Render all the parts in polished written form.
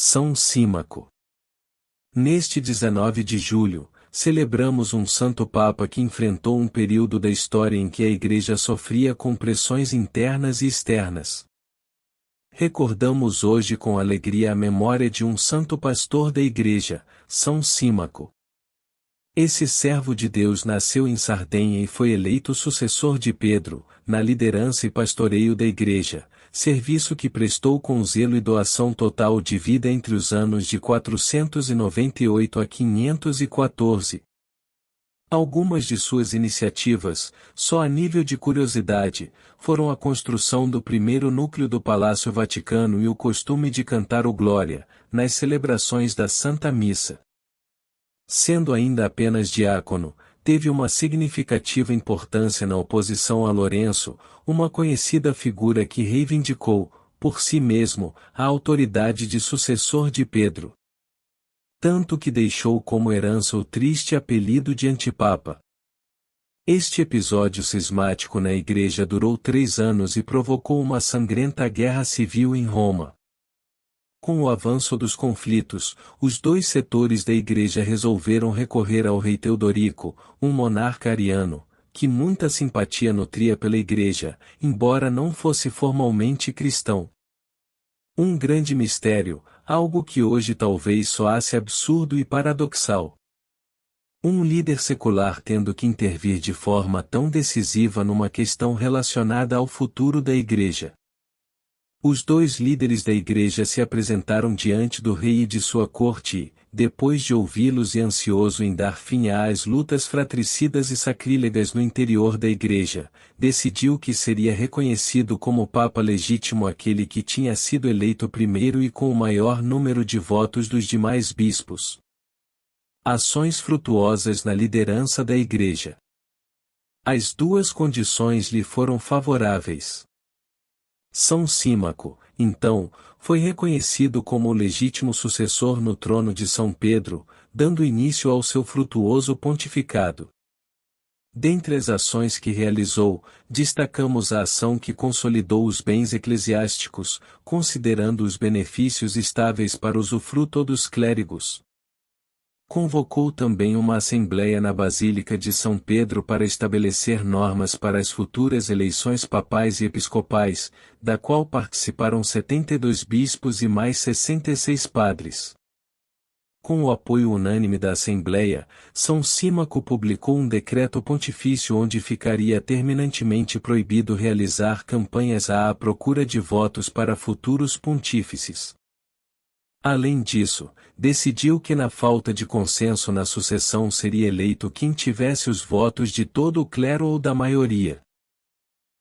São Símaco. Neste 19 de julho, celebramos um Santo Papa que enfrentou um período da história em que a Igreja sofria com pressões internas e externas. Recordamos hoje com alegria a memória de um santo pastor da Igreja, São Símaco. Esse servo de Deus nasceu em Sardenha e foi eleito sucessor de Pedro, na liderança e pastoreio da Igreja, serviço que prestou com zelo e doação total de vida entre os anos de 498 a 514. Algumas de suas iniciativas, só a nível de curiosidade, foram a construção do primeiro núcleo do Palácio Vaticano e o costume de cantar o Glória, nas celebrações da Santa Missa. Sendo ainda apenas diácono, teve uma significativa importância na oposição a Lourenço, uma conhecida figura que reivindicou, por si mesmo, a autoridade de sucessor de Pedro. Tanto que deixou como herança o triste apelido de Antipapa. Este episódio cismático na Igreja durou 3 anos e provocou uma sangrenta guerra civil em Roma. Com o avanço dos conflitos, os dois setores da Igreja resolveram recorrer ao rei Teodorico, um monarca ariano, que muita simpatia nutria pela Igreja, embora não fosse formalmente cristão. Um grande mistério, algo que hoje talvez soasse absurdo e paradoxal. Um líder secular tendo que intervir de forma tão decisiva numa questão relacionada ao futuro da Igreja. Os dois líderes da Igreja se apresentaram diante do rei e de sua corte e, depois de ouvi-los e ansioso em dar fim às lutas fratricidas e sacrílegas no interior da Igreja, decidiu que seria reconhecido como Papa legítimo aquele que tinha sido eleito primeiro e com o maior número de votos dos demais bispos. Ações frutuosas na liderança da Igreja. As duas condições lhe foram favoráveis. São Símaco, então, foi reconhecido como o legítimo sucessor no trono de São Pedro, dando início ao seu frutuoso pontificado. Dentre as ações que realizou, destacamos a ação que consolidou os bens eclesiásticos, considerando os benefícios estáveis para usufruto dos clérigos. Convocou também uma assembleia na Basílica de São Pedro para estabelecer normas para as futuras eleições papais e episcopais, da qual participaram 72 bispos e mais 66 padres. Com o apoio unânime da Assembleia, São Símaco publicou um decreto pontifício onde ficaria terminantemente proibido realizar campanhas à procura de votos para futuros pontífices. Além disso, decidiu que na falta de consenso na sucessão seria eleito quem tivesse os votos de todo o clero ou da maioria.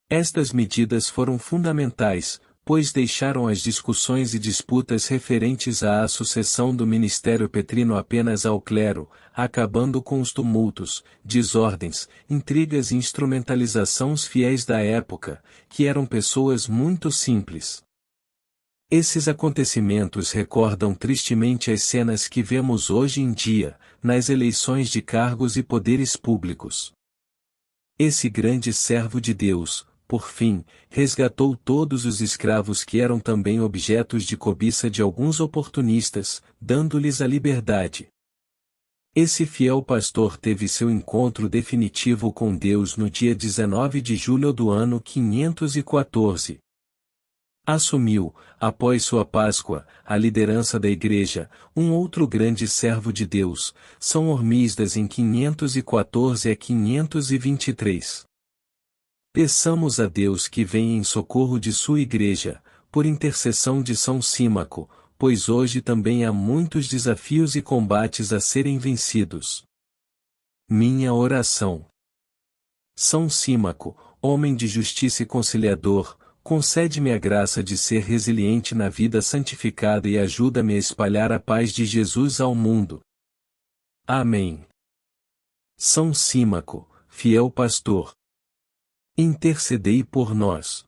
Estas medidas foram fundamentais, pois deixaram as discussões e disputas referentes à sucessão do ministério petrino apenas ao clero, acabando com os tumultos, desordens, intrigas e instrumentalizações fiéis da época, que eram pessoas muito simples. Esses acontecimentos recordam tristemente as cenas que vemos hoje em dia, nas eleições de cargos e poderes públicos. Esse grande servo de Deus, por fim, resgatou todos os escravos que eram também objetos de cobiça de alguns oportunistas, dando-lhes a liberdade. Esse fiel pastor teve seu encontro definitivo com Deus no dia 19 de julho do ano 514. Assumiu, após sua Páscoa, a liderança da Igreja, um outro grande servo de Deus, São Hormisdas em 514 a 523. Peçamos a Deus que venha em socorro de sua Igreja, por intercessão de São Símaco, pois hoje também há muitos desafios e combates a serem vencidos. Minha oração. São Símaco, homem de justiça e conciliador, concede-me a graça de ser resiliente na vida santificada e ajuda-me a espalhar a paz de Jesus ao mundo. Amém. São Símaco, fiel pastor, intercedei por nós.